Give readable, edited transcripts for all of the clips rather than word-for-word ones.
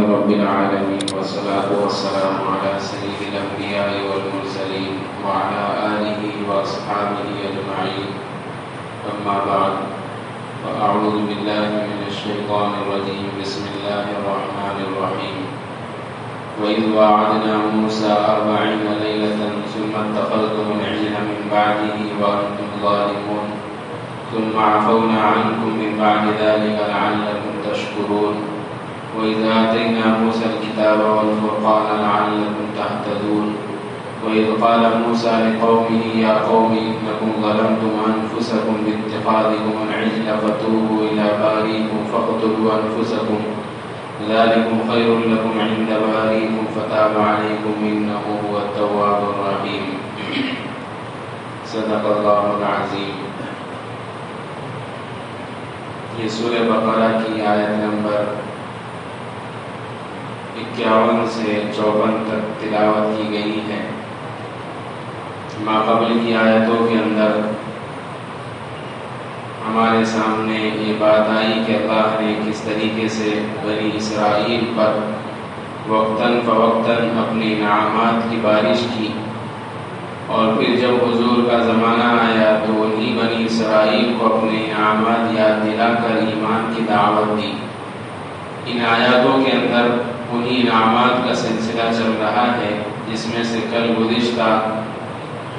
رب العالمين والصلاة والسلام على سيد الأنبياء والمرسلين وعلى آله وأصحابه أجمعين أما بعد فأعوذ بالله من الشيطان الرجيم بسم الله الرحمن الرحيم وإذ وعدنا موسى 40 ليلة ثم اتخذتم العجل من بعده وأنتم ظالمون ثم عفونا عنكم من بعد ذلك لعلكم تشكرون وإذ آتينا موسى الكتاب والفرقان لعلكم تهتدون وإذ قال موسى لقومه يا قوم إنكم ظلمتم أنفسكم باتخاذكم العجل فتوبوا إلى بارئكم فاقتلوا أنفسكم ذلكم خير لكم عند بارئكم فتاب عليكم إنه هو التواب الرحيم صدق الله العظيم۔ یہ سورہ بقرہ کی آیت نمبر 51 سے 54 تک تلاوت کی گئی ہے۔ ماقبل کی آیتوں کے اندر ہمارے سامنے یہ بات آئی کہ اللہ نے کس طریقے سے بنی اسرائیل پر وقتاً فوقتاً اپنی انعامات کی بارش کی، اور پھر جب حضور کا زمانہ آیا تو وہی بنی اسرائیل کو اپنے انعامات یاد دلا کر ایمان کی دعوت دی۔ ان آیاتوں کے اندر انہی انعامات کا سلسلہ چل رہا ہے جس میں سے کل گزشتہ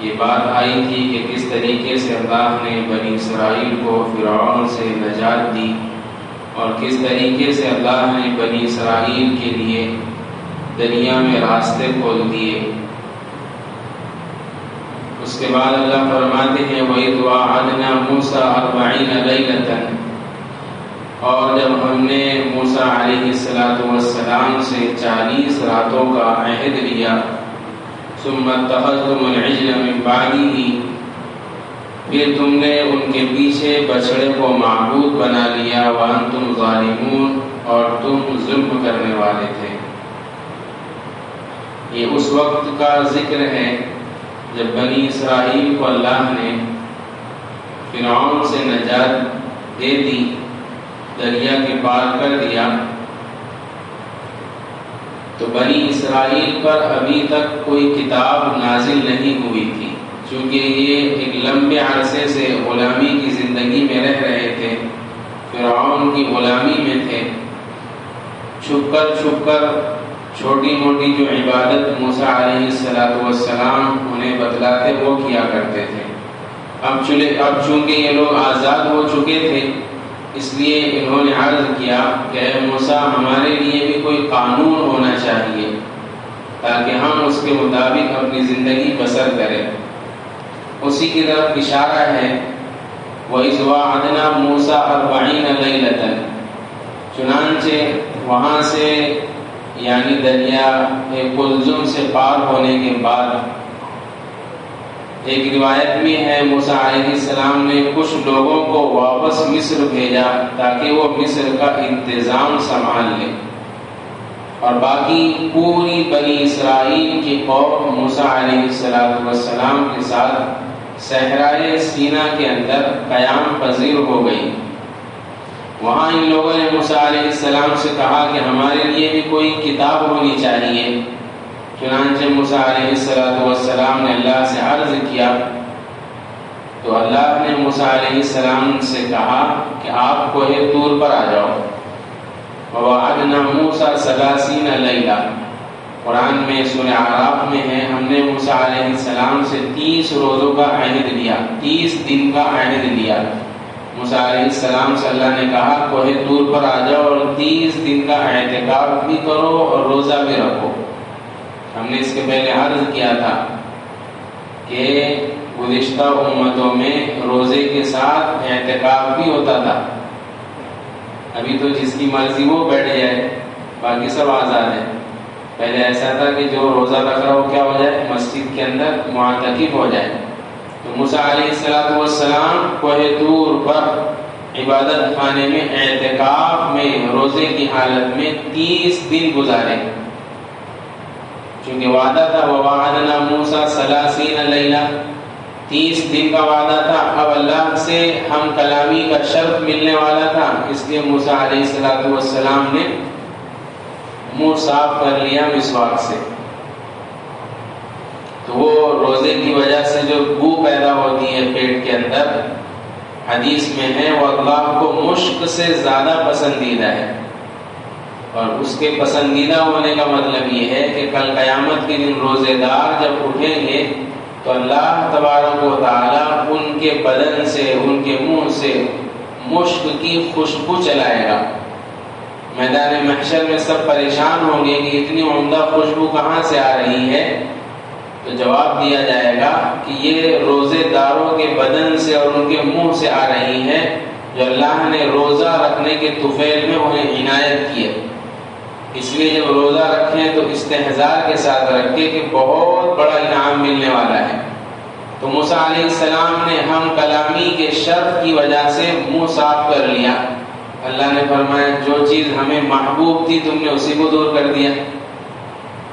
یہ بات آئی تھی کہ کس طریقے سے اللہ نے بنی اسرائیل کو فرعون سے نجات دی اور کس طریقے سے اللہ نے بنی اسرائیل کے لیے دریا میں راستے کھول دیے۔ اس کے بعد اللہ فرماتے ہیں وَإِذْ وَعَدْنَا مُوسَىٰ 40 لَيْلَةً، اور جب ہم نے موسیٰ علیہ السلام سے 40 راتوں کا عہد لیا، ثُمَّ اتَّخَذْتُمُ الْعِجْلَ مِن بَعْدِهِ، پھر تم نے ان کے پیچھے بچڑے کو معبود بنا لیا، وَأَنْتُمْ ظَالِمُونَ، اور تم ظلم کرنے والے تھے۔ یہ اس وقت کا ذکر ہے جب بنی اسرائیل کو اللہ نے فرعون سے نجات دے دی، دریا کے پار کر دیا، تو بنی اسرائیل پر ابھی تک کوئی کتاب نازل نہیں ہوئی تھی، چونکہ یہ ایک لمبے عرصے سے غلامی کی زندگی میں رہ رہے تھے، فرعون کی غلامی میں تھے، چھپ کر چھوٹی موٹی جو عبادت موسیٰ علیہ السلام انہیں بتلاتے وہ کیا کرتے تھے۔ اب چونکہ یہ لوگ آزاد ہو چکے تھے، اس لیے انہوں نے عرض کیا کہ اے موسیٰ ہمارے لیے بھی کوئی قانون ہونا چاہیے تاکہ ہم اس کے مطابق اپنی زندگی بسر کریں۔ اسی کی طرف اشارہ ہے وَإِذْ وَعَدْنَا مُوسَىٰ 40 لَيْلَةً، چنانچہ وہاں سے یعنی دریا کلزم سے پار ہونے کے بعد ایک روایت میں ہے موسیٰ علیہ السلام نے کچھ لوگوں کو واپس مصر بھیجا تاکہ وہ مصر کا انتظام سنبھال لیں، اور باقی پوری بنی اسرائیل کی قوم موسیٰ علیہ السلام کے ساتھ صحرائے سینا کے اندر قیام پذیر ہو گئی۔ وہاں ان لوگوں نے موسیٰ علیہ السلام سے کہا کہ ہمارے لیے بھی کوئی کتاب ہونی چاہیے، چنانچہ موسیٰ علیہ السلام نے اللہ سے عرض کیا تو اللہ نے موسیٰ علیہ السلام سے کہا کہ آپ کوہ طور پر آ جاؤ۔ وَوَعَدْنَا مُوسَىٰ 30 لَيْلَةً، قرآن میں سورہ اعراف میں ہے ہم نے موسیٰ علیہ السلام سے 30 روزوں کا عہد لیا، 30 دن کا عہد لیا۔ موسیٰ علیہ السلام سے اللہ نے کہا کوہ طور پر آ جاؤ اور 30 دن کا اعتکاف بھی کرو اور روزہ بھی رکھو۔ ہم نے اس کے پہلے عرض کیا تھا کہ گزشتہ امتوں میں روزے کے ساتھ اعتکاف بھی ہوتا تھا، ابھی تو جس کی مرضی وہ بیٹھ جائے، باقی سب آزاد ہیں۔ پہلے ایسا تھا کہ جو روزہ رکھ رہا ہو کیا ہو جائے، مسجد کے اندر معتکف ہو جائے۔ تو موسیٰ علیہ السلام کوہ طور پر عبادت خانے میں اعتکاف میں روزے کی حالت میں 30 دن گزارے، چونکہ وعدہ تھا وَوَعَدْنَا مُوسَىٰ 30 لَيْلَةً، 30 دن کا وعدہ تھا۔ اب اللہ سے ہم کلامی کا شرف ملنے والا تھا، اس لیے موسیٰ علیہ السلام نے منہ صاف کر لیا مسواک سے، تو وہ روزے کی وجہ سے جو بو پیدا ہوتی ہے پیٹ کے اندر، حدیث میں ہے وہ اللہ کو مشک سے زیادہ پسندیدہ ہے، اور اس کے پسندیدہ ہونے کا مطلب یہ ہے کہ کل قیامت کے دن روزے دار جب اٹھیں گے تو اللہ تبارک و تعالی ان کے بدن سے، ان کے منہ سے مشک کی خوشبو چلائے گا۔ میدان محشر میں سب پریشان ہوں گے کہ اتنی عمدہ خوشبو کہاں سے آ رہی ہے، تو جواب دیا جائے گا کہ یہ روزے داروں کے بدن سے اور ان کے منہ سے آ رہی ہے، جو اللہ نے روزہ رکھنے کے طفیل میں انہیں عنایت کی ہے۔ اس لیے جب روزہ رکھیں تو استحضار کے ساتھ رکھیں کہ بہت بڑا انعام ملنے والا ہے۔ تو موسیٰ علیہ السلام نے ہم کلامی کے شرط کی وجہ سے منہ صاف کر لیا۔ اللہ نے فرمایا جو چیز ہمیں محبوب تھی تم نے اسی کو دور کر دیا،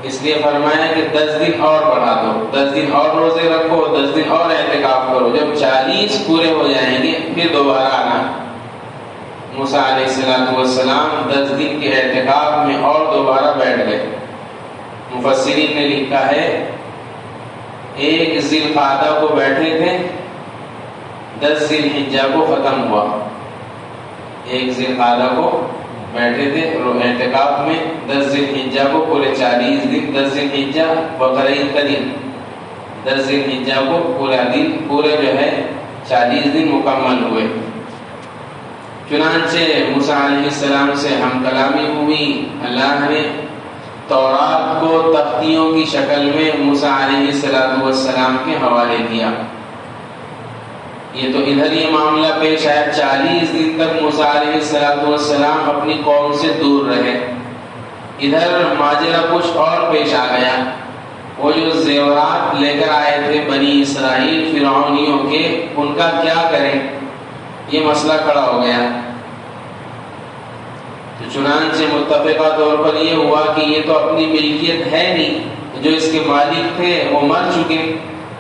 اس لیے فرمایا کہ 10 دن اور بڑھا دو، 10 دن اور روزے رکھو، 10 دن اور اعتکاف کرو، جب 40 پورے ہو جائیں گے پھر دوبارہ آنا۔ موسیٰ علیہ السلام 10 دن کے اعتکاف میں اور دوبارہ بیٹھ گئے۔ مفسرین نے لکھا ہے 1 ذی القعدہ کو بیٹھے تھے، 10 ذی الحجہ کو ختم ہوا۔ 1 ذی القعدہ کو بیٹھے تھے اعتکاف میں، 10 ذی الحجہ کو پورے 40 دن، 10 ذی الحجہ بقرعید کا دن، 10 ذی الحجہ کو پورا دن، پورے جو ہے 40 دن مکمل ہوئے۔ چنانچہ موسیٰ علیہ السلام سے ہم کلامی ہوئی، اللہ نے تورات کو تختیوں کی شکل میں موسیٰ علیہ السلام کے حوالے کیا۔ یہ تو ادھر یہ معاملہ پیش آیا، 40 دن تک موسیٰ علیہ السلام اپنی قوم سے دور رہے۔ ادھر ماجرا کچھ اور پیش آ گیا، وہ جو زیورات لے کر آئے تھے بنی اسرائیل فرعونیوں کے، ان کا کیا کریں، یہ مسئلہ کھڑا ہو گیا۔ تو چنانچہ متفقہ طور پر یہ ہوا کہ یہ تو اپنی ملکیت ہے نہیں، جو اس کے مالک تھے وہ مر چکے،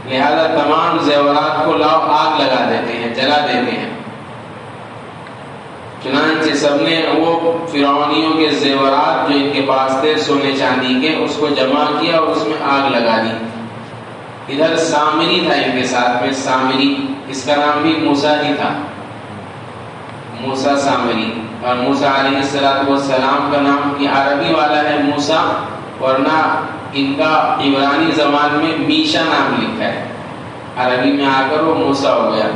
لہذا تمام زیورات کو لاؤ آگ لگا دیتے ہیں، جلا دیتے ہیں۔ چنانچہ سب نے وہ فرعونیوں کے زیورات جو ان کے پاس تھے سونے چاندی کے، اس کو جمع کیا اور اس میں آگ لگا دی۔ ادھر سامری تھا ان کے ساتھ میں، سامری، اس کا نام بھی موسیٰ ہی تھا، موسیٰ سامری، اور موسیٰ علیہ السلام کا نام یہ عربی والا ہے موسیٰ، ورنہ ان کا عبرانی زبان میں میشا نام لکھا ہے، عربی میں آ کر وہ موسیٰ ہو گیا۔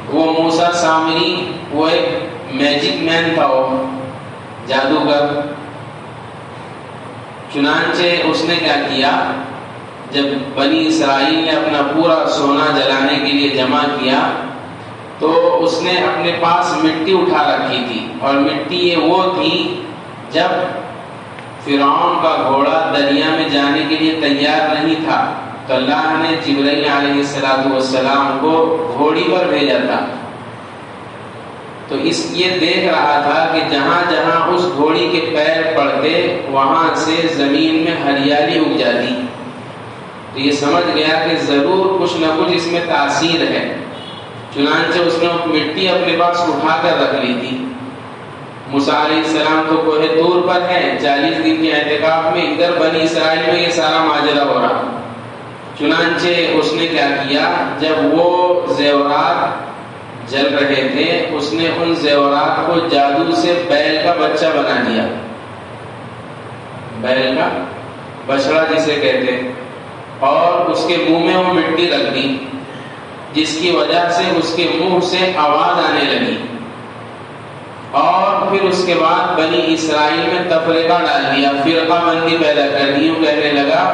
وہ موسیٰ سامری وہ ایک میجک مین تھا، وہ جادوگر۔ چنانچہ اس نے کیا کیا، جب بنی اسرائیل نے اپنا پورا سونا جلانے کے لیے جمع کیا تو اس نے اپنے پاس مٹی اٹھا رکھی تھی، اور مٹی یہ وہ تھی جب فرعون کا گھوڑا دریا میں جانے کے لیے تیار نہیں تھا تو اللہ نے جبرائیل علیہ السلام کو گھوڑی پر بھیجا تھا، تو اس یہ دیکھ رہا تھا کہ جہاں جہاں اس گھوڑی کے پیر پڑتے وہاں سے زمین میں ہریالی اگ جاتی، تو یہ سمجھ گیا کہ ضرور کچھ نہ کچھ اس میں تاثیر ہے۔ چنانچہ اس نے مٹی اپنے پاس اٹھا کر رکھ لی تھی۔ موسیٰ علیہ السلام تو کوہ طور پر ہے 40 دن کے اعتکاف میں، ادھر بنی اسرائیل میں یہ سارا ماجرا ہو رہا۔ چنانچہ اس نے کیا کیا، جب وہ زیورات جل رہے تھے اس نے ان زیورات کو جادو سے بیل کا بچہ بنا دیا، بیل کا بچڑا جسے کہتے، اور اس کے منہ میں وہ مٹی رکھ دی، جس کی وجہ سے اس کے منہ سے آواز آنے لگی، اور پھر اس کے بعد بنی اسرائیل میں تفرقہ ڈال دیا، فرقہ بندی پیدا کر دی۔ یوں کہنے لگا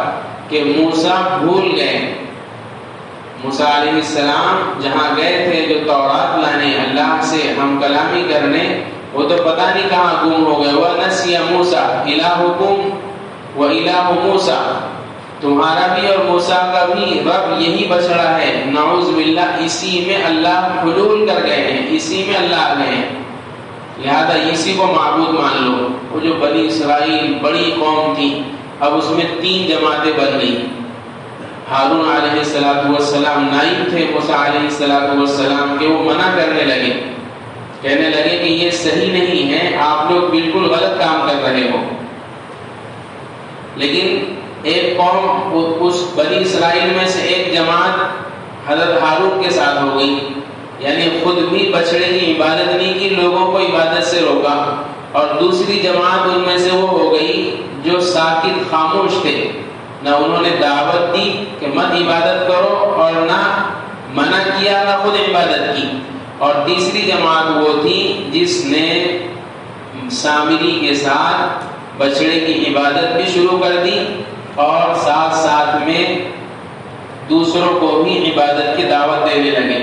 کہ موسیٰ بھول گئے، موسیٰ علیہ السلام جہاں گئے تھے جو تورات لانے، اللہ سے ہم کلامی کرنے، وہ تو پتہ نہیں کہاں گم ہو گئے۔ وَنَسِيَ مُوسَىٰ إِلَٰهُكُمْ وَإِلَٰهُ مُوسَىٰ، تمہارا بھی اور موسیٰ کا بھی رب یہی بچڑا ہے، نعوذ باللہ، اسی میں اللہ حلول کر گئے ہیں، اسی میں اللہ آ گئے ہیں، لہذا اسی کو معبود مان لو۔ وہ جو بنی اسرائیل بڑی قوم تھی، اب اس میں 3 جماعتیں بن گئی۔ ہارون علیہ السلام نائب تھے موسیٰ علیہ السلام کے، وہ منع کرنے لگے کہنے لگے کہ یہ صحیح نہیں ہے، آپ لوگ بالکل غلط کام کر رہے ہو۔ لیکن ایک قوم، اس بنی اسرائیل میں سے ایک جماعت حضرت ہارون کے ساتھ ہو گئی، یعنی خود بھی بچڑے کی عبادت نہیں کی، لوگوں کو عبادت سے روکا، اور دوسری جماعت ان میں سے وہ ہو گئی جو ساکت خاموش تھے، نہ انہوں نے دعوت دی کہ مت عبادت کرو اور نہ منع کیا، نہ خود عبادت کی، اور تیسری جماعت وہ تھی جس نے سامری کے ساتھ بچڑے کی عبادت بھی شروع کر دی اور ساتھ ساتھ میں دوسروں کو بھی عبادت کی دعوت دینے لگے۔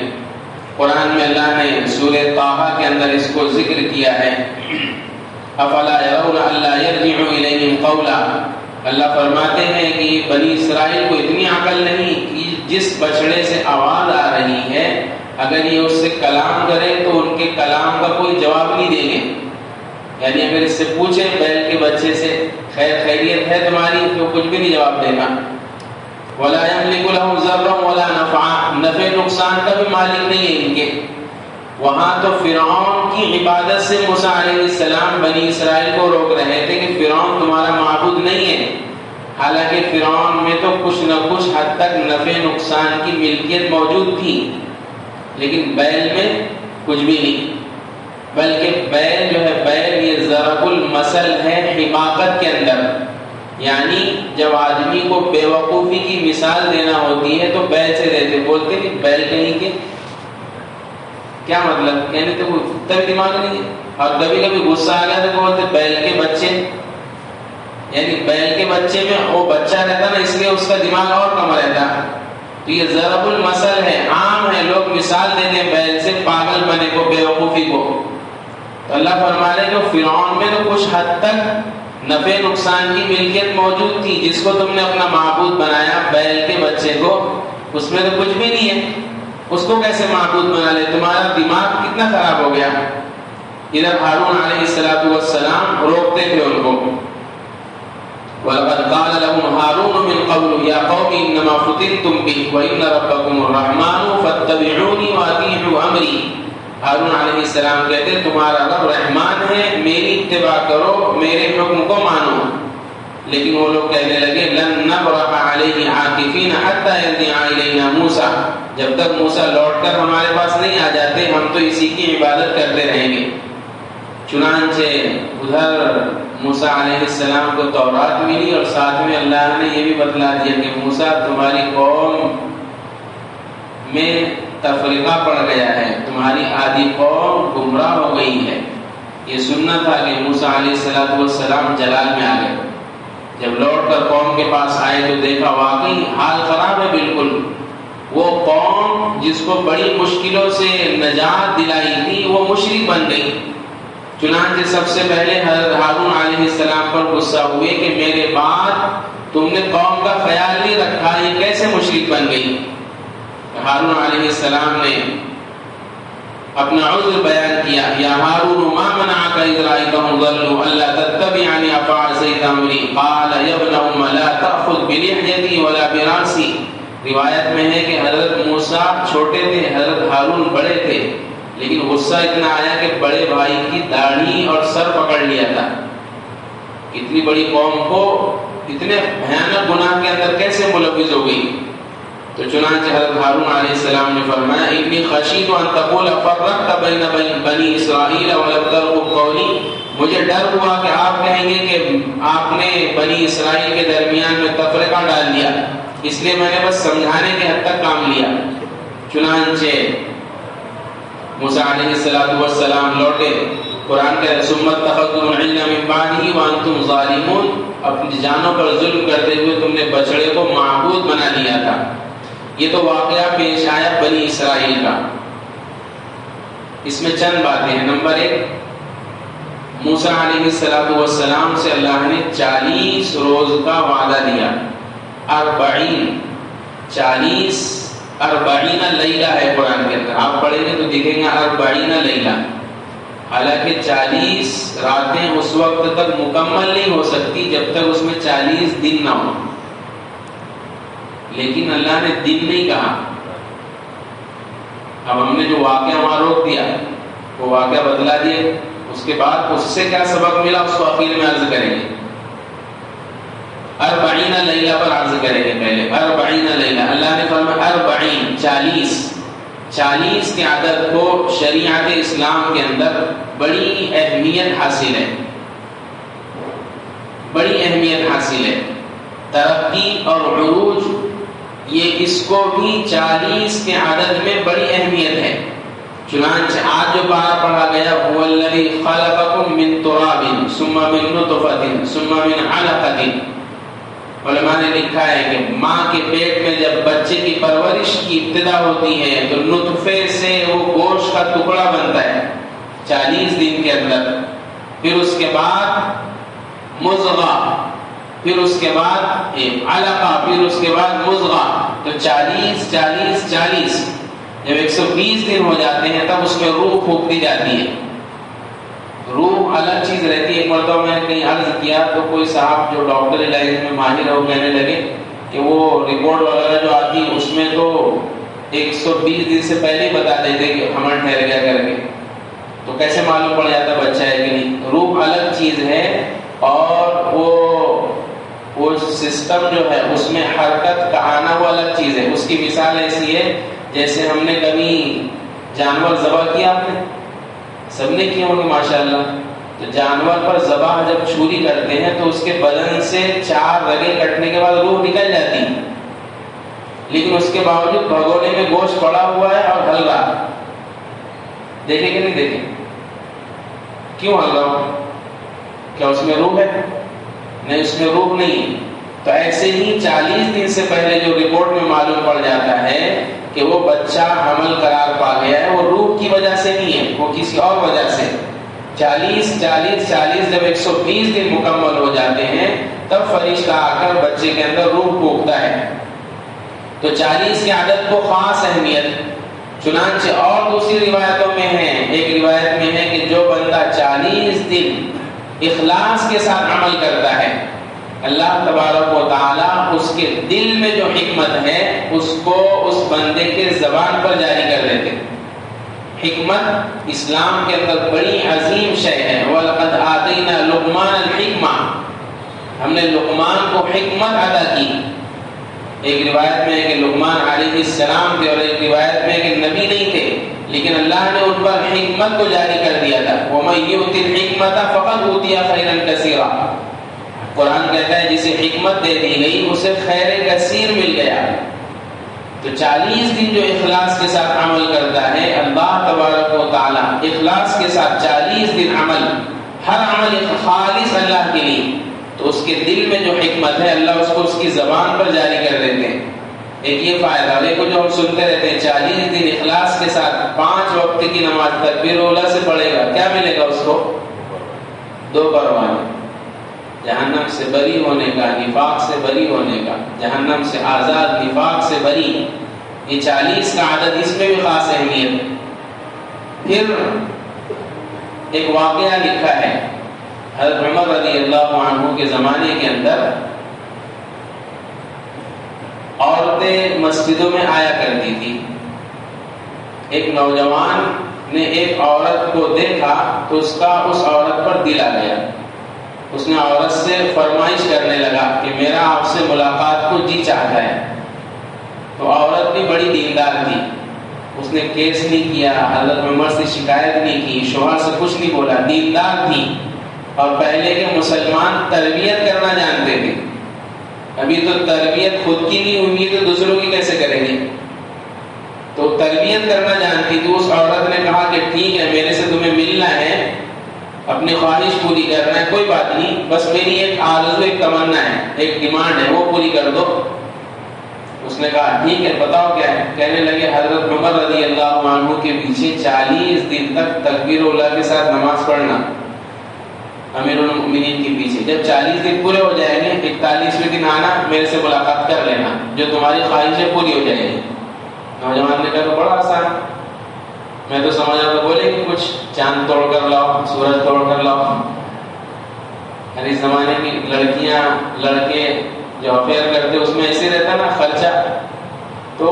قرآن میں اللہ نے سورہ طٰہٰ کے اندر اس کو ذکر کیا ہے، افلا يرون الا يرجع اليهم قولا، اللہ فرماتے ہیں کہ بنی اسرائیل کو اتنی عقل نہیں کہ جس بچڑے سے آواز آ رہی ہے اگر یہ اس سے کلام کرے تو ان کے کلام کا کوئی جواب نہیں دیں گے، یعنی اگر اس سے پوچھیں بیل کے بچے سے خیریت ہے تمہاری تو کچھ بھی نہیں جواب دے گا۔ ولا يملك لهم ضرا ولا نفعا، نفع نقصان کا بھی مالک نہیں ہے ان کے۔ وہاں تو فرعون کی عبادت سے موسیٰ علیہ السلام بنی اسرائیل کو روک رہے تھے کہ فرعون تمہارا معبود نہیں ہے، حالانکہ فرعون میں تو کچھ نہ کچھ حد تک نفع نقصان کی ملکیت موجود تھی، لیکن بیل میں کچھ بھی نہیں، بلکہ بیل جو ہے، بیل یہ ضرب المثل ہے حماقت کے اندر، یعنی جب آدمی کو بے وقوفی کی مثال دینا ہوتی ہے تو بیل سے دیتے، بولتے کہ بیل کہیں کے کیا مطلب، کہنے تو تب دماغ نہیں ہے، اور کبھی کبھی غصہ آ گیا تو بولتے بیل کے بچے، یعنی بیل کے بچے میں وہ بچہ رہتا نا، اس لیے اس کا دماغ اور کم رہتا، تو یہ ضرب المثل ہے، عام ہے، لوگ مثال دیتے ہیں بیل سے پاگل بنے کو، بے وقوفی کو۔ تو اللہ فرما رہے کہ فرعون میں تو کچھ حد تک نفع نقصان کی ملکیت موجود تھی، جس کو تم نے اپنا معبود بنایا بیل کے بچے کو، اس میں تو کچھ بھی نہیں ہے، اس کو کیسے معبود بنا لے، تمہارا دماغ کتنا خراب ہو گیا۔ ادھر ہارون علیہ السلام روکتے تھے ان کو، وَلَقَدْ قَالَ لَهُمْ هَارُونُ مِنْ قَبْلُ يَا قَوْمِ إِنَّمَا فُتِنْتُمْ بِهِ وَإِنَّ رَبَّكُمُ الرَّحْمَنُ فَاتَّبِعُونِي وَأَطِيعُوا أَمْرِي۔ ہارون علیہ السلام کہتے تمہارا رب رحمان ہے، میری اتباع کرو، میرے حکم کو مانو، لیکن وہ لوگ کہنے لگے لن نبرح علیہ عاکفین حتی یرجع الینا موسیٰ، جب تک موسیٰ لوٹ کر ہمارے پاس نہیں آ جاتے ہم تو اسی کی عبادت کرتے رہیں گے۔ چنانچہ ادھر موسیٰ علیہ السلام کو تورات ملی اور ساتھ میں اللہ نے یہ بھی بتلا دیا کہ موسیٰ تمہاری قوم میں تفریقہ پڑ گیا ہے، تمہاری آدھی قوم گمراہ ہو گئی ہے۔ یہ سننا تھا کہ موسیٰ علیہ السلام جلال میں آ گئے، جب لوٹ کر قوم کے پاس آئے تو دیکھا واقعی حال خراب ہے بالکل، وہ قوم جس کو بڑی مشکلوں سے نجات دلائی تھی وہ مشرک بن گئی۔ چنانچہ سب سے پہلے حضرت ہارون علیہ السلام پر غصہ ہوئے کہ میرے بعد تم نے قوم کا خیال نہیں رکھا، یہ کیسے مشرک بن گئی۔ ہارون علیہ السلام نے اپنا عذر بیان کیا، یا ہارون ما منعک اذ رأیتهم ضلوا الا تتبعنی افعصیت امری قال یا ابن ام لا تأخذ بلحیتی ولا برأسی۔ روایت میں ہے کہ حضرت موسیٰ چھوٹے تھے، حضرت ہارون بڑے تھے، لیکن غصہ اتنا آیا کہ بڑے بھائی کی داڑھی اور سر پکڑ لیا تھا۔ اتنی بڑی قوم کو اتنے بھیانک گناہ کے اندر کیسے ملوث ہو گئی۔ تو چنانچہ حضرت ہارون علیہ السلام نے فرمایا انی خشیت ان تقول فرقت بین بنی اسرائیل ولم ترقب قولی، مجھے ڈر ہوا کہ آپ کہیں گے کہ آپ نے بنی اسرائیل کے درمیان میں تفرقہ ڈال دیا، اس لیے میں نے بس سمجھانے کے حد تک کام لیا۔ چنانچہ موسیٰ علیہ السلام لوٹے، قرآن کے ثم اتخذتم العجل من بعده وانتم ظالمون، اپنی جانوں پر ظلم کرتے ہوئے تم نے بچڑے کو معبود بنا لیا تھا۔ یہ تو واقعہ پیش آیا بنی اسرائیل کا۔ اس میں چند باتیں ہیں۔ نمبر 1، موسیٰ علیہ السلام سے اللہ نے 40 روز کا وعدہ دیا، 40 لیلہ ہے قرآن کے اندر، آپ پڑھیں گے تو دیکھیں گے 40 لیلہ، حالانکہ 40 راتیں اس وقت تک مکمل نہیں ہو سکتی جب تک اس میں 40 دن نہ ہو، لیکن اللہ نے دن نہیں کہا۔ اب ہم نے جو واقعہ وہاں روک دیا، وہ واقعہ بتلا دیے، اس کے بعد اس سے کیا سبق ملا اس کو اخیر میں عرض کریں گے۔ 40 لیلہ پر عرض کریں گے پہلے۔ 40 لیلہ، اللہ نے فرمایا 40 40 کے عدد کو شریعت اسلام کے اندر بڑی اہمیت حاصل ہے، بڑی اہمیت حاصل ہے، ترقی اور عروج یہ اس کو بھی 40 کے عدد میں بڑی اہمیت ہے۔ چنانچہ آج جو پارہ پڑھا گیا هو الذی خلقکم من تراب ثم من نطفۃ ثم من علقۃ، علماء نے لکھا ہے کہ ماں کے پیٹ میں جب بچے کی پرورش کی ابتدا ہوتی ہے تو نطفے سے وہ گوشت کا ٹکڑا بنتا ہے 40 دن کے اندر، پھر اس کے بعد مضغہ، پھر اس کے بعد علقہ، پھر اس کے بعد مضغہ، تو 40 جب 120 دن ہو جاتے ہیں تب اس میں روح پھونک دی جاتی ہے۔ روح الگ چیز رہتی ہے۔ ایک مرتبہ میں نے کہیں عرض کیا تو کوئی صاحب جو ڈاکٹری لائن میں ماہر ہے وہ کہنے لگے کہ وہ رپورٹ وغیرہ جو آتی اس میں تو 120 دن سے پہلے ہی بتا دیتے کہ ہمارا ٹھہر گیا کر کے، تو کیسے معلوم پڑ جاتا بچہ ہے کہ نہیں؟ روح الگ چیز ہے، اور وہ سسٹم جو ہے اس میں حرکت کا آنا وہ الگ چیز ہے۔ اس کی مثال ایسی ہے جیسے ہم نے کبھی جانور ذبح کیا، آپ نے سب نے کیا ہوگا ماشاءاللہ، تو جانور پر ذبح جب چھری کرتے ہیں تو اس کے بدن سے 4 رگیں کٹنے کے بعد روح نکل جاتی، لیکن اس کے باوجود بھگونے میں گوشت پڑا ہوا ہے اور ہل رہا، دیکھیں کہ نہیں دیکھیں؟ کیوں ہل رہا ہو؟ کیا اس میں روح ہے؟ نہیں، اس میں روح نہیں۔ تو ایسے ہی 40 دن سے پہلے جو رپورٹ میں معلوم پڑ جاتا ہے کہ وہ بچہ حمل قرار پا گیا ہے، وہ روح کی وجہ سے نہیں ہے، وہ کسی اور وجہ سے۔ 40 جب 120 دن مکمل ہو جاتے ہیں تب فرشتہ آ کر بچے کے اندر روح پھونکتا ہے۔ تو 40 کے عدد کو خاص اہمیت، چنانچہ اور دوسری روایتوں میں ہے، ایک روایت میں ہے کہ جو بندہ 40 دن اخلاص کے ساتھ عمل کرتا ہے، اللہ تبارک و تعالی اس کے دل میں جو حکمت ہے اس کو اس بندے کے زبان پر جاری کر دیتے۔ حکمت اسلام کے اندر بڑی عظیم شے ہے۔ وَلَقَدْ آتَيْنَا لُقْمَانَ الْحِکْمَةَ، ہم نے لقمان کو حکمت عطا کی۔ ایک روایت میں ہے کہ لقمان علیہ السلام تھے، اور ایک روایت میں ہے کہ نبی نہیں تھے، لیکن اللہ نے ان پر حکمت کو جاری کر دیا تھا۔ وَمَن يُؤْتِ الْحِکْمَةَ فَقَدْ أُوتِیَ خَيْرًا كَثِیرًا، قرآن کہتا ہے جسے حکمت دے دی گئی اسے خیر کثیر مل گیا۔ تو 40 دن جو اخلاص کے ساتھ عمل کرتا ہے، اللہ تبارک و تعالی اخلاص کے ساتھ 40 دن عمل، ہر عمل خالص اللہ کے لیے، تو اس کے دل میں جو حکمت ہے اللہ اس کو اس کی زبان پر جاری کر دیتے ہیں۔ ایک یہ فائدہ، اور ایک جو ہم سنتے رہتے ہیں 40 دن اخلاص کے ساتھ 5 وقت کی نماز تکبیر اولیٰ سے پڑھے گا، کیا ملے گا اس کو؟ 2 پروانے، جہنم سے بری ہونے کا، نفاق سے بری ہونے کا، جہنم سے آزاد، نفاق سے بری۔ یہ 40 کا عدد، اس میں بھی خاص اہمیت۔ پھر ایک واقعہ لکھا ہے، حضرت عمر رضی اللہ عنہ کے زمانے کے اندر عورتیں مسجدوں میں آیا کرتی تھی۔ ایک نوجوان نے ایک عورت کو دیکھا تو اس کا اس عورت پر دل آ گیا، اس نے عورت سے فرمائش کرنے لگا کہ میرا آپ سے ملاقات کو جی چاہتا ہے۔ تو عورت بھی بڑی دیندار تھی، اس نے کیس نہیں کیا، حضرت عمر سے شکایت نہیں کی، شوہر سے کچھ نہیں بولا، دیندار تھی، اور پہلے کے مسلمان تربیت کرنا جانتے تھے۔ ابھی تو تربیت خود کی نہیں ہوئی تو دوسروں کی کیسے کریں گے؟ تو تربیت کرنا جانتی تھی۔ اس عورت نے کہا کہ ٹھیک ہے، میرے سے تمہیں ملنا ہے، اپنی خواہش پوری کرنا ہے، کوئی بات نہیں، بس میری ایک آرزو، ایک تمنا ہے، ایک ڈیمانڈ ہے، وہ پوری کر دو۔ اس نے کہا ٹھیک ہے، بتاؤ کیا ہے؟ کہنے لگے حضرت عمر رضی اللہ عنہ کے پیچھے 40 دن تک تکبیر اولیٰ کے ساتھ نماز پڑھنا، امیر المؤمنین کے پیچھے۔ جب 40 دن پورے ہو جائیں گے 41ویں دن آنا، میرے سے ملاقات کر لینا، جو تمہاری خواہشیں پوری ہو جائے گی۔ نوجوان نے کہا بڑا آسان، میں تو سمجھ رہا تھا بولے کہ کچھ چاند توڑ کر لاؤ، سورج توڑ کر لاؤ۔ اس زمانے کی لڑکیاں لڑکے جو افیئر کرتے اس میں ایسے رہتا نا خرچہ۔ تو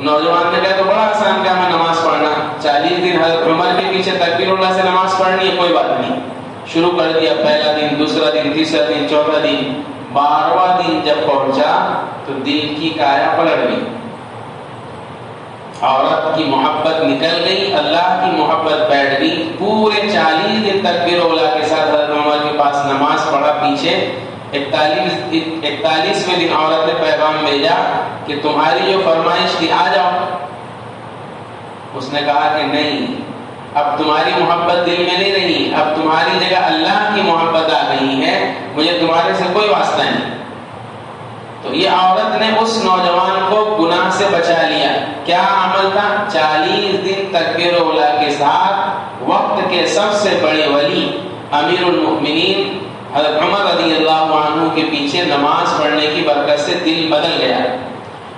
نوجوان نے کہا تو بڑا آسان کام ہے نماز پڑھنا، 40 دن حضرت عمر کے پیچھے تکبیر اللہ سے نماز پڑھنی ہے، کوئی بات نہیں، شروع کر دیا، پہلا دن، دوسرا دن، تیسرا دن، چوتھا دن، 12واں دن جب پہنچا تو دل کی کایا پلٹ گئی، عورت کی محبت نکل گئی، اللہ کی محبت بیٹھ گئی۔ پورے 40 دن تکبیر اولا کے ساتھ حضرت عمر کے پاس نماز پڑھا پیچھے۔ 41ویں دن عورت نے پیغام بھیجا کہ تمہاری جو فرمائش تھی آ جاؤ۔ اس نے کہا کہ نہیں، اب تمہاری محبت دل میں نہیں رہی، اب تمہاری جگہ اللہ کی محبت آ گئی ہے، مجھے تمہارے سے کوئی واسطہ نہیں۔ تو یہ عورت نے اس نوجوان کو گناہ سے بچا لیا۔ کیا عمل تھا؟ 40 دن تکبیر اولا کے ساتھ وقت کے سب سے بڑے ولی امیر المؤمنین حضرت عمر رضی اللہ عنہ کے پیچھے نماز پڑھنے کی برکت سے دل بدل گیا۔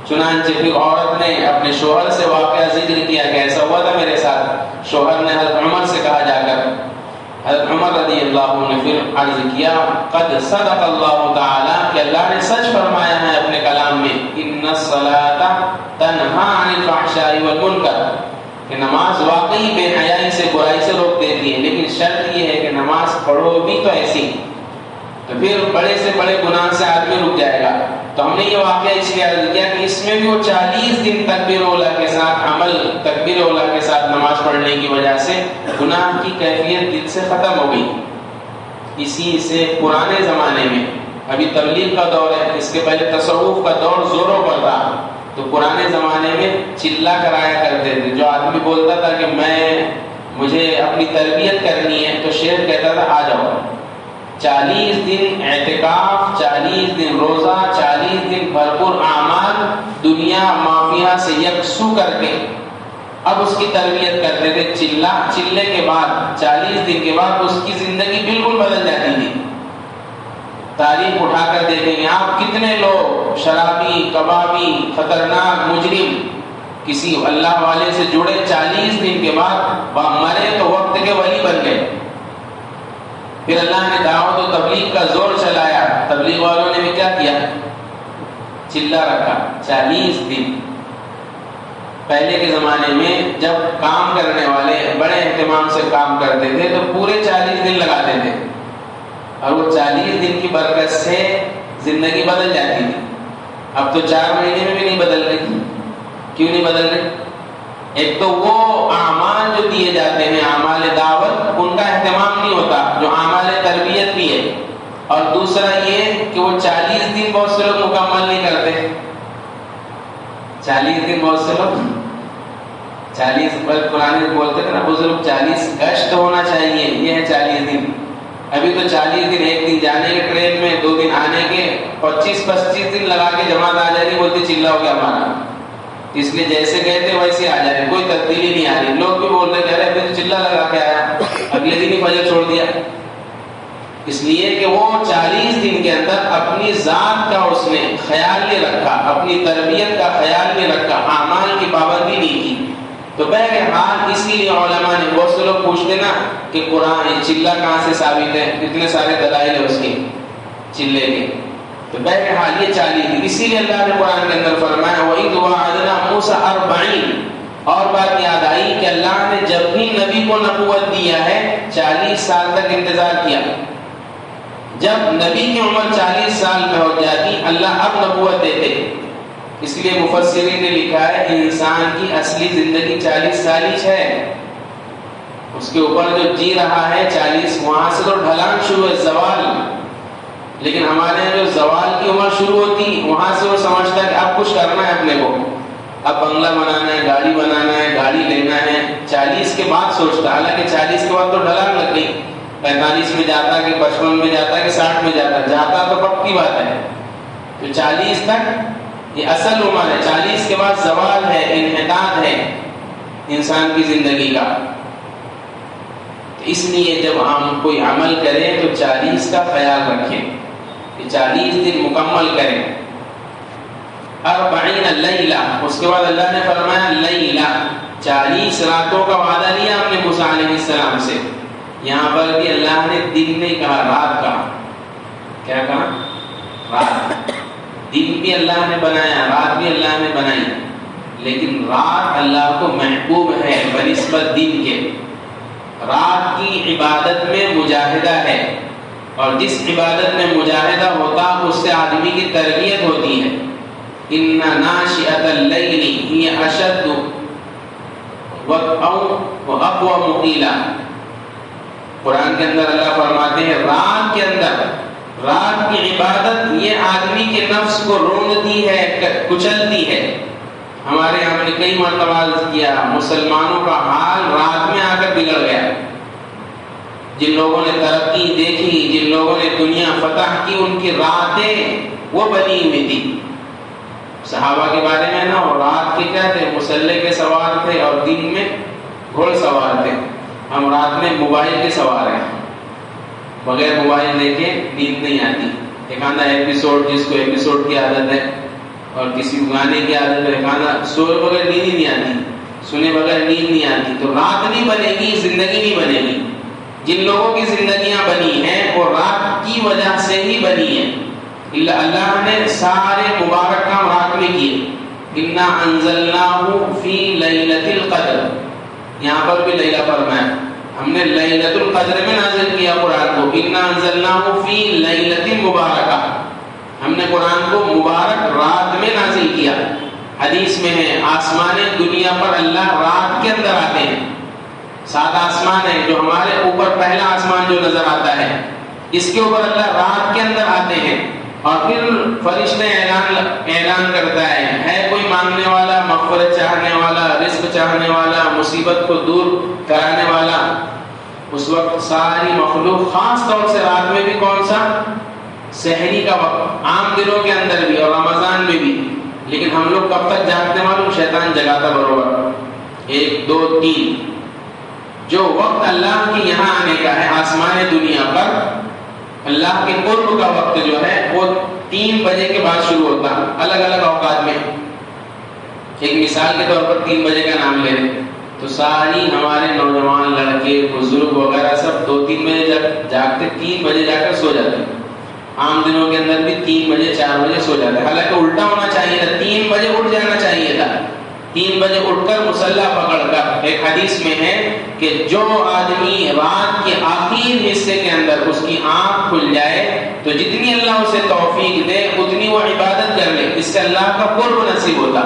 چنانچہ پھر عورت نے اپنے شوہر سے واقعہ ذکر کیا کہ ایسا ہوا تھا میرے ساتھ۔ شوہر نے حضرت عمر سے کہا جا کر، حضرت عمر رضی اللہ عنہ نے پھر عرض کیا قد صدق اللہ تعالی، کہ اللہ نے سچ فرمایا ہے اپنے کلام میں، ان الصلاۃ تنہی عن الفحشاء والمنکر، کہ نماز واقعی بے حیائی سے، برائی سے روک دیتی ہے، لیکن شرط یہ ہے کہ نماز پڑھو بھی تو ایسی، تو پھر بڑے سے بڑے گناہ سے آدمی رک جائے گا۔ تو ہم نے یہ واقعہ اس لیے عرض کیا کہ اس میں بھی وہ 40 دن تکبیر اولا کے ساتھ عمل، تکبیر اولا کے ساتھ نماز پڑھنے کی وجہ سے گناہ کی کیفیت دل سے ختم ہو گئی۔ اسی سے پرانے زمانے میں، ابھی تبلیغ کا دور ہے، اس کے پہلے تصوف کا دور زوروں پر تھا، تو پرانے زمانے میں چلا کرایا کرتے تھے۔ جو آدمی بولتا تھا کہ مجھے اپنی تربیت کرنی ہے، تو شیخ کہتا تھا آ جاؤ، 40 دن اعتکاف، 40 دن روزہ، 40 دن بھرپور اعمال، دنیا مافیا سے یکسو کر کے اب اس کی تربیت کرتے تھے۔ چلے کے بعد 40 دن کے بعد اس کی زندگی بالکل بدل جاتی تھی۔ تاریخ اٹھا کر دیکھیں گے آپ، کتنے لوگ شرابی، کبابی، خطرناک مجرم، کسی اللہ والے سے جڑے، 40 دن کے بعد مرے تو وقت کے ولی بن گئے۔ پھر اللہ نے دعوت و تبلیغ کا زور چلایا، تبلیغ والوں نے بھی کیا کیا؟ چلا رکھا 40 دن۔ پہلے کے زمانے میں جب کام کرنے والے بڑے اہتمام سے کام کرتے تھے تو پورے 40 دن لگاتے تھے، اور وہ 40 دن کی برکت سے زندگی بدل جاتی تھی۔ اب تو 4 مہینے میں بھی نہیں بدل رہی۔ کیوں نہیں بدل رہی؟ ایک تو وہ اعمال جو دیے جاتے ہیں، اعمال دعوت، ان کا اہتمام نہیں ہوتا، جو اعمال تربیت بھی ہے، اور دوسرا یہ کہ وہ 40 دن بہت سے لوگ مکمل نہیں کرتے۔ 40 دن بہت سے لوگ 40 پرانے بولتے تھے نا بزرگ، 40 گشت ہونا چاہیے، یہ ہے 40 دن۔ ابھی تو 40 دن، ایک دن جانے کے ٹرین میں، 2 دن آنے کے، 25 دن لگا کے جماعت آ جائے گی، بولتے چلا ہو گیا ہمارا، اس لیے جیسے گئے تھے ویسے آ جائے، کوئی تبدیلی نہیں آ رہی۔ لوگ بھی بول رہے کہہ رہے ابھی تو چلا لگا کے آیا، اگلے دن ہی فجر چھوڑ دیا، اس لیے کہ وہ 40 دن کے اندر اپنی ذات کا اس نے خیال نہیں رکھا، اپنی تربیت کا خیال نہیں رکھا، اعمال کی پابندی نہیں کی۔ تو بہرحال اسی لیے علماء نے، بہت سے لوگ پوچھتے نا کہ قرآن چلا کہاں سے ثابت ہے، اتنے سارے دلائل ہے اس کے چلے کے، تو بہرحال یہ 40 دن، اسی لیے اللہ نے قرآن کے اندر فرمایا وَإِذْ وَعَدْنَا مُوسَىٰ 40۔ اور بات یاد آئی کہ اللہ نے جب بھی نبی کو نبوت دیا ہے 40 سال تک انتظار کیا۔ جب نبی کی عمر 40 سال میں ہو جاتی، اللہ اب نبوت دیتے۔ اس لیے مفسرین نے لکھا ہے انسان کی اصلی زندگی 40 سال ہی ہے، اس کے اوپر جو جی رہا ہے 40، وہاں سے تو ڈھلان شروع ہے، زوال۔ لیکن ہمارے یہاں جو زوال کی عمر شروع ہوتی، وہاں سے وہ سمجھتا ہے کہ اب کچھ کرنا ہے اپنے کو، اب بنگلہ بنانا ہے، گاڑی بنانا ہے، گاڑی لینا ہے، 40 کے بعد سوچتا۔ حالانکہ 40 کے بعد تو ڈھلان لگ گئی، 45 میں جاتا کہ 55 میں جاتا کہ 60 میں جاتا تو کب کی بات ہے۔ تو 40 تک یہ اصل عمر ہے، 40 کے بعد زوال ہے، انحطاط ہے انسان کی زندگی کا۔ اس لیے جب ہم کوئی عمل کریں تو 40 کا خیال رکھیں کہ 40 دن مکمل کریں۔ 40 لیلہ، اس کے بعد اللہ نے فرمایا لیلہ، 40 راتوں کا وعدہ لیا ہم نے موسیٰ علیہ السلام سے۔ یہاں پر بھی اللہ نے دن نہیں کہا، رات کہا۔ کیا کہا؟ رات۔ دن بھی اللہ نے بنایا، رات بھی اللہ نے بنائی۔ لیکن رات اللہ کو محبوب ہے بنسبت دن کے. رات کی عبادت میں مجاہدہ ہے، اور جس عبادت میں مجاہدہ ہوتا اس سے آدمی کی تربیت ہوتی ہے. ان ناشئۃ اللیل ہی اشد واقوم قیلا. قرآن کے اندر اللہ فرماتے ہیں رات کے اندر، رات کی عبادت یہ آدمی کے نفس کو روندتی ہے، کچلتی ہے. ہمارے ہم نے کئی مرتبہ عرض کیا مسلمانوں کا حال رات میں آ کر بگڑ گیا. جن لوگوں نے ترقی دیکھی، جن لوگوں نے دنیا فتح کی، ان کی راتیں وہ بنی ہوئی تھی. صحابہ کے بارے میں نا، اور رات کے کیا تھے؟ مسلح کے سوار تھے اور دن میں گھوڑ سوار تھے. ہم رات میں موبائل کے سوار ہیں، بغیر موبائل دیکھے نیند نہیں آتی. ایک آدھا ایپیسوڈ، جس کو ایپیسوڈ کی عادت ہے اور کسی گانے کی عادت ہے، ایک آدھا سوئے بغیر نیند ہی نہیں آتی، سنے بغیر نیند نہیں آتی. تو رات نہیں بنے گی، زندگی نہیں بنے گی. جن لوگوں کی زندگیاں بنی ہیں وہ رات کی وجہ سے ہی بنی ہیں. اللہ نے سارے مبارک کام رات میں کیے. انا انزلناہ فی لیلۃ القدر، یہاں پر بھی لیلہ فرمایا، ہم نے لیلۃ القدر میں نازل کیا قرآن کو. انا انزلناہ فی لیلۃ مبارکہ، ہم نے قرآن کو مبارک رات میں نازل کیا. حدیث میں ہے آسمان دنیا پر اللہ رات کے اندر آتے ہیں. 7 آسمان ہیں، جو ہمارے اوپر پہلا آسمان جو نظر آتا ہے، اس کے اوپر اللہ رات کے اندر آتے ہیں. اور پھر فرشتے اعلان کرتا ہے کوئی مانگنے والا، مغفرت چاہنے والا، رزق چاہنے والا، مصیبت کو دور کرانے والا. اس وقت ساری مخلوق، خاص طور سے رات میں بھی کون سا؟ سحری کا وقت. عام دنوں کے اندر بھی اور رمضان میں بھی. لیکن ہم لوگ کب تک جاگتے معلوم؟ شیطان جگاتا بروبر 1 2 3. جو وقت اللہ کے یہاں آنے کا ہے آسمان دنیا پر، اللہ کے قرب کا وقت جو ہے وہ 3 بجے کے بعد شروع ہوتا ہے. الگ الگ اوقات میں. ایک مثال کے طور پر 3 بجے کا نام لے لیں تو ساری ہمارے نوجوان لڑکے بزرگ وغیرہ سب 2-3 بجے جاگتے، 3 بجے جا کر سو جاتے. عام دنوں کے اندر بھی 3 بجے 4 بجے سو جاتے. حالانکہ الٹا ہونا چاہیے تھا، 3 بجے اٹھ جانا چاہیے تھا. 3 بجے اٹھ کر مصلی پکڑ کر. ایک حدیث میں ہے کہ جو آدمی رات کے آخر حصے کے اندر اس کی آنکھ کھل جائے تو جتنی اللہ اسے توفیق دے اتنی وہ عبادت کر لے، اس سے اللہ کا قرب نصیب ہوتا.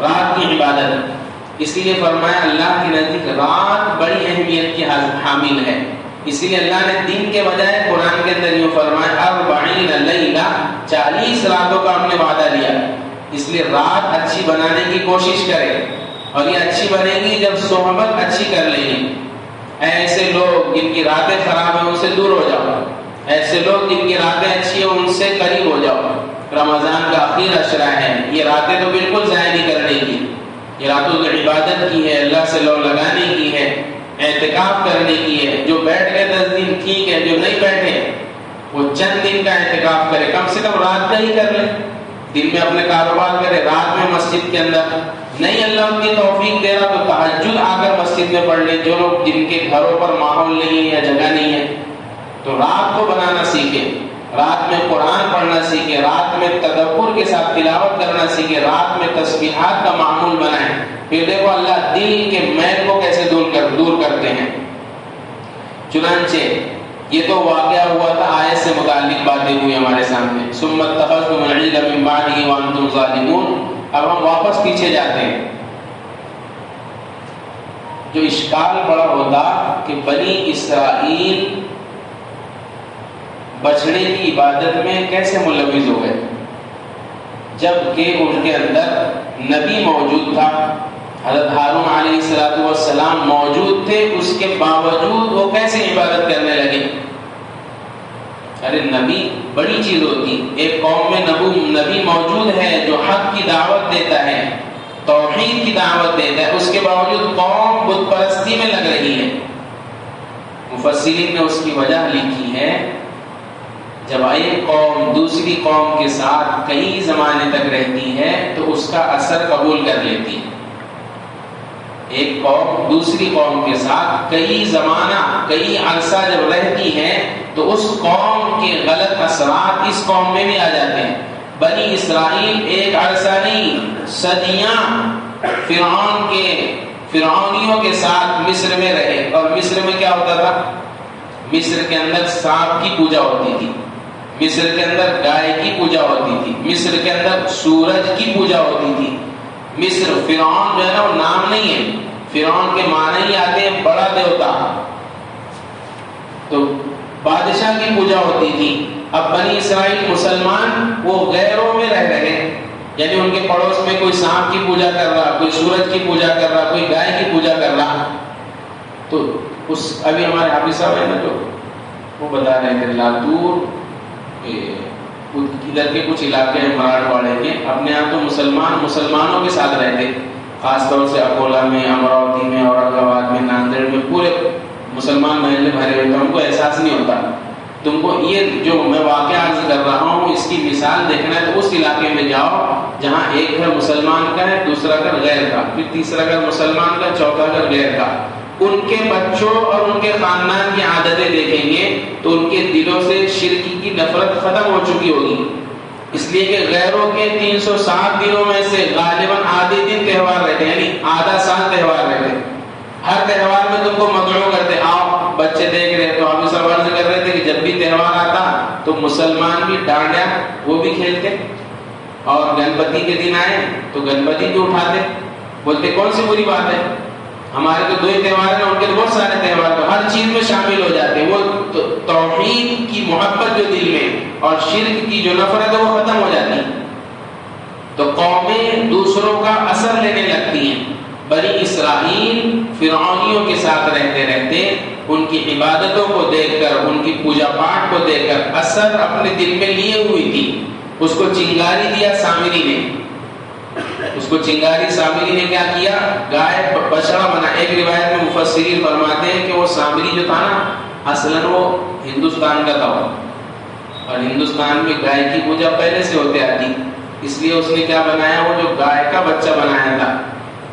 رات کی عبادت، اسی لیے فرمایا اللہ کے نزدیک رات بڑی اہمیت کی حامل ہے. اسی لیے اللہ نے دن کے بجائے قرآن کے اندر یہ فرمایا 40 لیلہ، 40 راتوں کا ہم نے وعدہ لیا. اس لیے رات اچھی بنانے کی کوشش کرے، اور یہ اچھی بنے گی جب صحبت اچھی کر لیں گے. ایسے لوگ جن کی راتیں خراب ہیں ان سے دور ہو جاؤ، ایسے لوگ جن کی راتیں اچھی ہیں ان سے قریب ہو جاؤ. رمضان کا آخر عشرہ ہے، یہ راتیں تو بالکل ضائع نہیں کرنے کی. یہ راتوں کی عبادت کی ہے، اللہ سے لو لگانے کی ہے، اعتکاف کرنے کی ہے. جو بیٹھ گئے 10 دن ٹھیک ہے، جو نہیں بیٹھے وہ چند دن کا اعتکاف کرے، کم سے کم رات کا ہی کر لے. دن میں اپنے کاروبار کرے، رات میں مسجد کے اندر. نہیں اللہ ان کی توفیق دے رہا تو تہجد آ کر مسجد میں پڑھ لیں. جو لوگ جن کے گھروں پر ماحول نہیں ہے یا جگہ نہیں ہے تو رات کو بنانا سیکھے، رات میں قرآن پڑھنا سیکھے، رات میں تدبر کے ساتھ تلاوت کرنا سیکھے، رات میں تسبیحات کا معمول بنائیں. پھر دیکھو اللہ دل کے میل کو کیسے دور کرتے ہیں. چنانچہ یہ تو واقعہ ہوا تھا، آیت سے متعلق باتیں ہوئی ہمارے سامنے. ثم اتخذتم العجل من بعده وانتم ظالمون. اب ہم واپس پیچھے جاتے ہیں. جو اشکال بڑا ہوتا کہ بنی اسرائیل بچڑے کی عبادت میں کیسے ملوث ہو گئے، جبکہ ان کے اندر نبی موجود تھا. حضرت ہارون علیہ السلام موجود تھے، اس کے باوجود وہ کیسے عبادت کرنے لگے. ارے نبی بڑی چیز ہوتی. ایک قوم میں نبی موجود ہے جو حق کی دعوت دیتا ہے، توحید کی دعوت دیتا ہے، اس کے باوجود قوم بت پرستی میں لگ رہی ہے. مفسرین نے اس کی وجہ لکھی ہے، جب ایک قوم دوسری قوم کے ساتھ کئی زمانے تک رہتی ہے تو اس کا اثر قبول کر لیتی ہے. ایک قوم دوسری قوم کے ساتھ کئی زمانہ کئی عرصہ جب رہتی ہے تو اس قوم کے غلط اثرات اس قوم میں بھی آ جاتے ہیں. بنی اسرائیل ایک عرصہ نہیں صدیاں فرعونیوں کے ساتھ مصر میں رہے. اور مصر میں کیا ہوتا تھا؟ مصر کے اندر سانپ کی پوجا ہوتی تھی، مصر کے اندر گائے کی پوجا ہوتی تھی، مصر کے اندر سورج کی پوجا ہوتی تھی. مصر فرعون جو ہے نا وہ نام نہیں ہے، فرعون کے معنی ہی آتے ہیں بڑا دیوتا. تو بادشاہ کی پوجا ہوتی تھی. اب بنی اسرائیل مسلمان وہ غیروں میں رہ رہے ہیں، یعنی ان کے پڑوس میں کوئی سانپ کی پوجا کر رہا، کوئی سورج کی پوجا کر رہا، کوئی گائے کی پوجا کر رہا. تو ابھی ہمارے حافظ صاحب ہیں نا جو وہ بتا رہے تھے لاتور ادھر کے کچھ علاقے ہیں مراٹھواڑے کے، اپنے یہاں تو مسلمانوں کے ساتھ رہتے، خاص طور سے اکولا میں، امراوتی میں، اورنگ آباد میں، ناندیڑ میں پورے مسلمان محلے بھرے ہوئے تھے. ہم کو احساس نہیں ہوتا. تم کو یہ جو میں واقعہ عرض کر رہا ہوں اس کی مثال دیکھنا ہے تو اس علاقے میں جاؤ جہاں ایک گھر مسلمان کا ہے، دوسرا گھر غیر کا، پھر تیسرا گھر مسلمان کا، چوتھا گھر غیر کا. ان کے بچوں اور ان کے خاندان کی عادتیں دیکھیں گے تو ان کے دلوں سے شرک کی نفرت ختم ہو چکی ہوگی. اس لیے کہ غیروں کے 360 دنوں میں سے غالباً آدھے دن تہوار رہتے، یعنی آدھا سال تہوار رہتے. ہر تہوار میں تم کو مدعو کرتے، آؤ بچے دیکھ رہے. تو ہم سب عرض کر رہے تھے کہ جب بھی تہوار آتا تو مسلمان بھی ڈانڈیا وہ بھی کھیلتے، اور گنپتی کے دن آئے تو گنپتی بھی اٹھاتے، بولتے کون سی بری بات ہے، ہمارے تو 2 ہی تہوار ہیں، ان کے تو بہت سارے تہوار، تو ہر چیز میں شامل ہو جاتے. وہ توحید کی محبت جو دل میں اور شرک کی جو نفرت ہے وہ ختم ہو جاتی. تو قومیں دوسروں کا اثر لینے لگتی ہیں. بنی اسرائیل فرعونیوں کے ساتھ رہتے رہتے ان کی عبادتوں کو دیکھ کر، ان کی پوجا پاٹ کو دیکھ کر اثر اپنے دل میں لیے ہوئی تھی. اس کو چنگاری دیا سامری نے، اس کو چنگاری سامری نے کیا کیا؟ گائے بچڑا بنا. ایک روایت میں مفسرین فرماتے ہیں کہ وہ سامری جو تھا نا اصلاً وہ ہندوستان کا تھا، اور ہندوستان میں گائے کی پوجا پہلے سے ہوتے آتی، اس لیے اس نے کیا بنایا، وہ جو گائے کا بچہ بنایا تھا.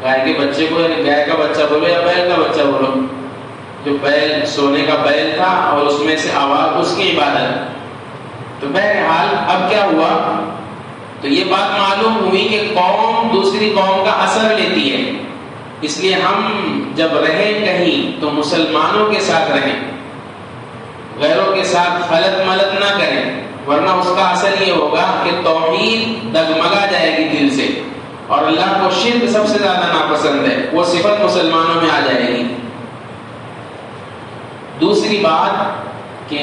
گائے کے بچے کو یعنی گائے کا بچہ بولو یا بیل کا بچہ بولو، جو بیل سونے کا بیل تھا اور اس میں سے آواز اس کی عبادت. تو بہرحال اب کیا ہوا، تو یہ بات معلوم ہوئی کہ قوم دوسری قوم کا اثر لیتی ہے. اس لیے ہم جب رہیں کہیں تو مسلمانوں کے ساتھ رہیں، غیروں کے ساتھ خلط ملط نہ کریں، ورنہ اس کا اثر یہ ہوگا کہ توحید ڈگمگا جائے گی دل سے، اور اللہ کو شرک سب سے زیادہ ناپسند ہے، وہ صفت مسلمانوں میں آ جائے گی. دوسری بات کہ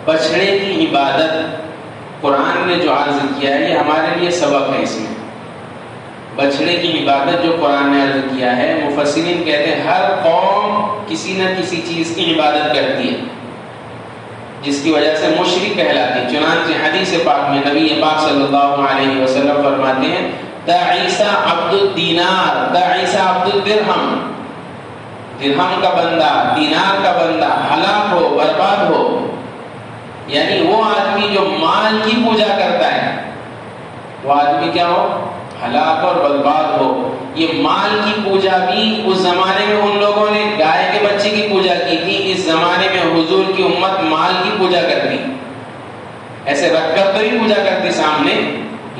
بچڑے کی عبادت قرآن نے جو عرض کیا ہے یہ ہمارے لیے سبق ہے. اس میں بچڑے کی عبادت جو قرآن نے عرض کیا ہے، مفسرین کہتے ہیں ہر قوم کسی نہ کسی چیز کی عبادت کرتی ہے جس کی وجہ سے مشرک کہلاتی. چنانچہ حدیث پاک میں نبی پاک صلی اللہ علیہ وسلم فرماتے ہیں تعیسیٰ عبد الدینار، تعیسیٰ عبد الدرہم، درہم کا بندہ، دینار کا بندہ ہلاک ہو، برباد ہو. یعنی وہ آدمی جو مال کی پوجا کرتا ہے وہ آدمی کیا ہو، ہلاک اور برباد ہو. یہ مال کی پوجا بھی اس زمانے میں ان لوگوں نے گائے کے بچے کی پوجا کی تھی، اس زمانے میں حضور کی امت مال کی پوجا کرتی، ایسے رکھ کر تو ہی پوجا کرتی سامنے،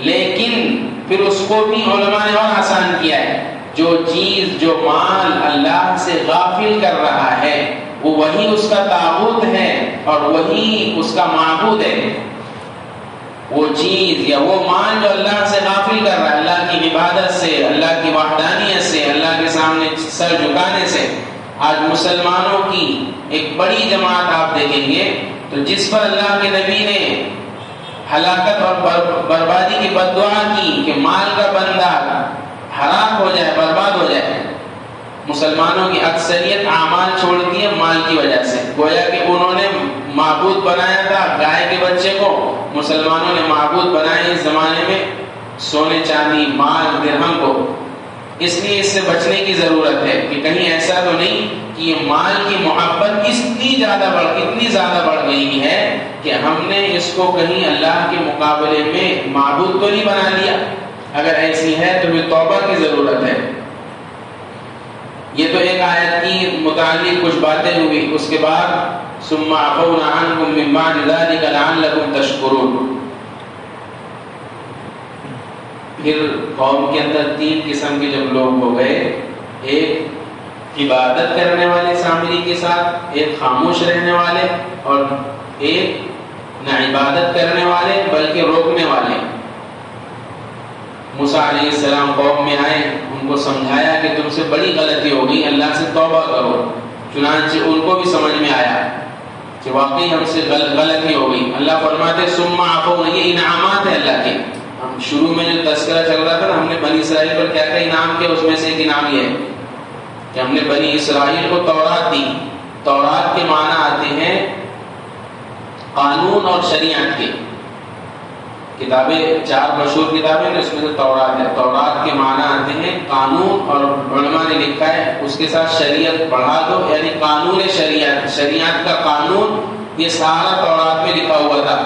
لیکن پھر اس کو بھی علماء نے اور آسان کیا ہے. جو چیز جو مال اللہ سے غافل کر رہا ہے وہ وہی اس کا طاغوت ہے اور وہی اس کا معبود ہے. وہ چیز یا وہ مال جو اللہ سے غافل کر رہا ہے، اللہ کی عبادت سے، اللہ کی وحدانیت سے، اللہ کے سامنے سر جھکانے سے. آج مسلمانوں کی ایک بڑی جماعت آپ دیکھیں گے تو جس پر اللہ کے نبی نے ہلاکت اور بربادی کی بد دعا کی کہ مال کا بندہ ہلاک ہو جائے، برباد ہو جائے، مسلمانوں کی اکثریت اعمال چھوڑتی ہے مال کی وجہ سے. گویا کہ انہوں نے معبود بنایا تھا گائے کے بچے کو، مسلمانوں نے معبود بنایا اس زمانے میں سونے چاندی مال درہم کو. اس لیے اس سے بچنے کی ضرورت ہے کہ کہیں ایسا تو نہیں کہ یہ مال کی محبت اتنی زیادہ بڑھ گئی ہے کہ ہم نے اس کو کہیں اللہ کے مقابلے میں معبود تو نہیں بنا لیا. اگر ایسی ہے تو پھر توبہ کی ضرورت ہے. یہ تو ایک آیت کی متعلق کچھ باتیں ہوئی. اس کے بعد ثم عفونا عنکم من بعد ذلک لعلکم تشکرون. پھر قوم کے اندر 3 قسم کے جب لوگ ہو گئے، ایک عبادت کرنے والے سامری کے ساتھ، ایک خاموش رہنے والے، اور ایک نہ عبادت کرنے والے بلکہ روکنے والے۔ موسیٰ علیہ السلام قوم میں آئے، ان کو سمجھایا کہ تم سے بڑی غلطی ہو گئی، اللہ سے توبہ کرو۔ چنانچہ ان کو بھی سمجھ میں آیا کہ واقعی ہم سے غلطی ہو گئی۔ اللہ فرماتے ثم عفونا، یہ انعامات ہے اللہ کے۔ ہم شروع میں جو تذکرہ چل رہا تھا نا، ہم نے بنی اسرائیل پر کیا کیا انعام کیا، اس میں سے ایک انعام یہ ہے کہ ہم نے بنی اسرائیل کو تورات دی۔ تورات کے معنی آتے ہیں قانون اور شریعت کے۔ کتابیں 4 مشہور کتابیں ہیں، اس میں سے تورات ہے۔ تورات کے معنی آتے ہیں قانون، اور علماء نے لکھا ہے اس کے ساتھ شریعت بڑھا دو، یعنی قانون شریعت، شریعت کا قانون، یہ سارا تورات میں لکھا ہوا تھا۔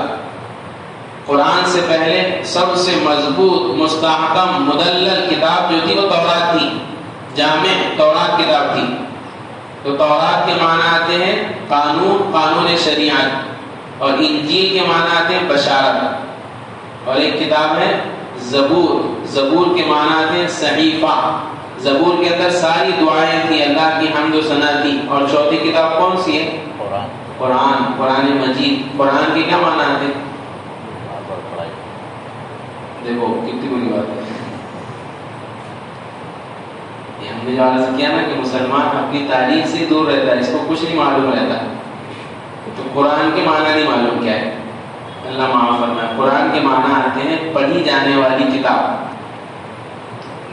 قرآن سے پہلے سب سے مضبوط، مستحکم، مدلل کتاب جو تھی وہ تورات تھی، جامع تورات کتاب تھی۔ تو تورات کے معنی آتے ہیں قانون، قانون شریعت، اور انجیل کے معنی آتے ہیں بشارت۔ اور ایک کتاب ہے زبور، زبور کے معنی آتے ہیں صحیفہ۔ زبور کے اندر ساری دعائیں تھی، اللہ کی حمد و ثنا تھی۔ اور چوتھی کتاب کون سی ہے؟ قرآن، قرآن مجید۔ قرآن کے کیا معنی آتے ہیں؟ دیکھو کتنی بڑی بات ہے یہ ہم نے جو عرض کیا نا کہ مسلمان اپنی تاریخ سے دور رہتا ہے، اس کو کچھ نہیں معلوم رہتا، تو قرآن کے معنی نہیں معلوم کیا ہے۔ اللہ معاف فرمائے، قرآن کے معنی آتے ہیں پڑھی جانے والی کتاب۔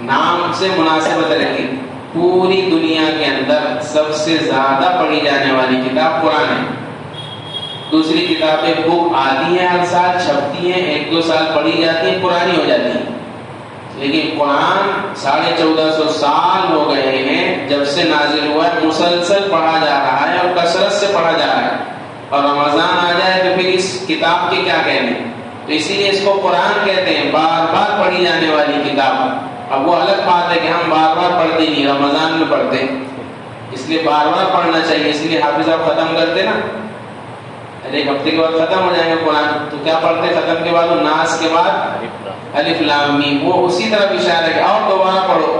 نام سے مناسبت رکھیں، پوری دنیا کے اندر سب سے زیادہ پڑھی جانے والی کتاب قرآن ہے۔ دوسری کتابیں بک آتی ہیں، ہر سال چھپتی ہیں، 1-2 سال پڑھی جاتی ہیں، پرانی ہو جاتی ہیں، لیکن قرآن 1450 سال ہو گئے ہیں جب سے نازل ہوا ہے، مسلسل پڑھا جا رہا ہے اور کثرت سے پڑھا جا رہا ہے۔ اور رمضان آ جائے تو پھر اس کتاب کے کیا کہنے، تو اسی لیے اس کو قرآن کہتے ہیں، بار بار پڑھی جانے والی کتاب۔ اب وہ الگ بات ہے کہ ہم بار بار پڑھتے نہیں، رمضان میں پڑھتے، اس لیے بار بار پڑھنا چاہیے۔ اس لیے حافظ صاحب ختم کرتے نا، ایک ہفتے کے بعد ختم ہو جائیں گے قرآن، تو کیا پڑھتے ختم کے بعد؟ ناس کے بعد الف لام میم، وہ اسی طرح اشارہ ہے کہ اور دوبارہ پڑھو،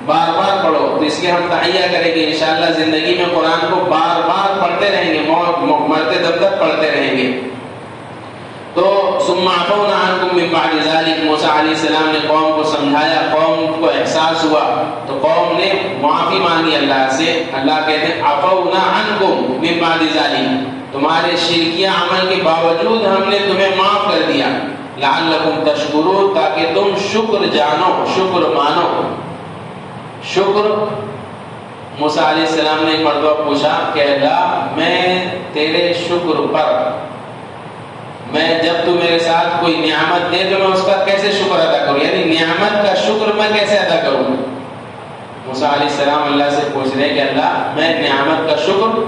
بار بار پڑھو۔ تو اس لیے ہم تحیہ کریں گے انشاءاللہ زندگی میں قرآن کو بار بار پڑھتے رہیں گے، مرتے دم تک پڑھتے رہیں گے۔ تو ثم عفونا عنکم من بعد ذلک، موسیٰ علیہ السلام نے قوم کو سمجھایا، قوم کو احساس ہوا تو قوم نے معافی مانگی اللہ سے۔ اللہ کہتے ہیں عفونا عنکم من بعد ذلک، تمہارے شرکیہ عمل کے باوجود ہم نے تمہیں معاف کر دیا، لعلکم تشکرون، تاکہ تم شکر جانو، شکر مانو۔ شکر، موسیٰ علیہ السلام نے ایک مرتبہ پوچھا کہ اللہ میں تیرے شکر پر، میں جب تو میرے ساتھ کوئی نعمت دے تو میں اس کا کیسے شکر ادا کروں، یعنی نعمت کا شکر میں کیسے ادا کروں۔ موسیٰ علیہ السلام اللہ سے پوچھ رہے کہ اللہ میں نعمت کا شکر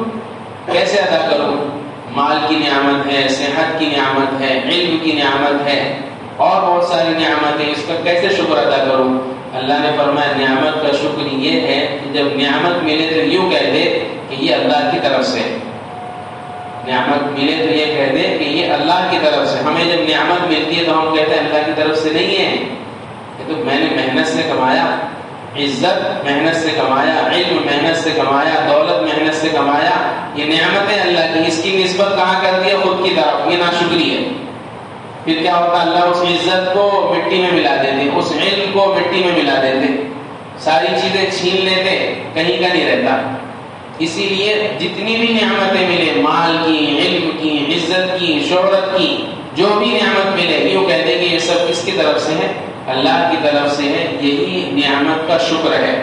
کیسے ادا کروں، مال کی نعمت ہے، صحت کی نعمت ہے، علم کی نعمت ہے، اور بہت ساری نعمتیں، اس کا کیسے شکر ادا کروں۔ اللہ نے فرمایا نعمت کا شکر یہ ہے کہ جب نعمت ملے تو یوں کہہ دے کہ یہ اللہ کی طرف سے، نعمت ملے تو یہ کہہ دے کہ یہ اللہ کی طرف سے۔ ہمیں جب نعمت ملتی ہے تو ہم کہتے ہیں اللہ کی طرف سے نہیں ہے، یہ تو میں نے محنت سے کمایا، عزت محنت سے کمایا، علم محنت سے کمایا، دولت محنت سے کمایا، یہ نعمتیں اللہ کی، اس کی نسبت کہاں کر دیا؟ خود کی طرف، یہ ناشکری ہے۔ پھر کیا ہوتا؟ اللہ اس عزت کو مٹی میں ملا دیتے، اس علم کو مٹی میں ملا دیتے، ساری چیزیں چھین لیتے، کہیں کا نہیں رہتا۔ اسی لیے جتنی بھی نعمتیں ملے، مال کی، علم کی، عزت کی، شہرت کی، جو بھی نعمت ملے یوں کہہ دیں کہ یہ سب کس کی طرف سے ہے؟ اللہ کی طرف سے ہے، یہی نعمت کا شکر ہے۔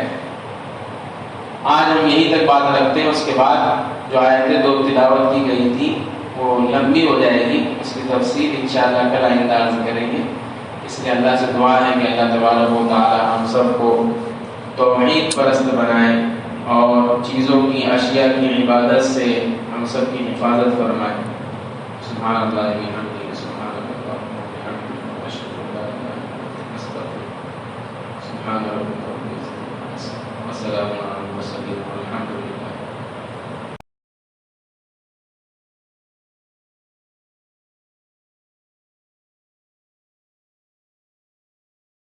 آج ہم یہی تک بات رکھتے ہیں، اس کے بعد جو آیتیں 2 تلاوت کی گئی تھی وہ لمبی ہو جائے گی، اس کی تفصیل انشاءاللہ کل آئندہ عرض کریں گے۔ اس لیے اللہ سے دعا ہے کہ اللہ تبارک و تعالی ہم سب کو توحید پرست بنائے اور چیزوں کی، اشیاء کی عبادت سے ہم سب کی حفاظت فرمائے۔ سبحان اللہ و بحمدہ، سبحان اللہ و بحمدہ، اشہد ان لا الہ الا انت، استغفرک، سبحان اللہ۔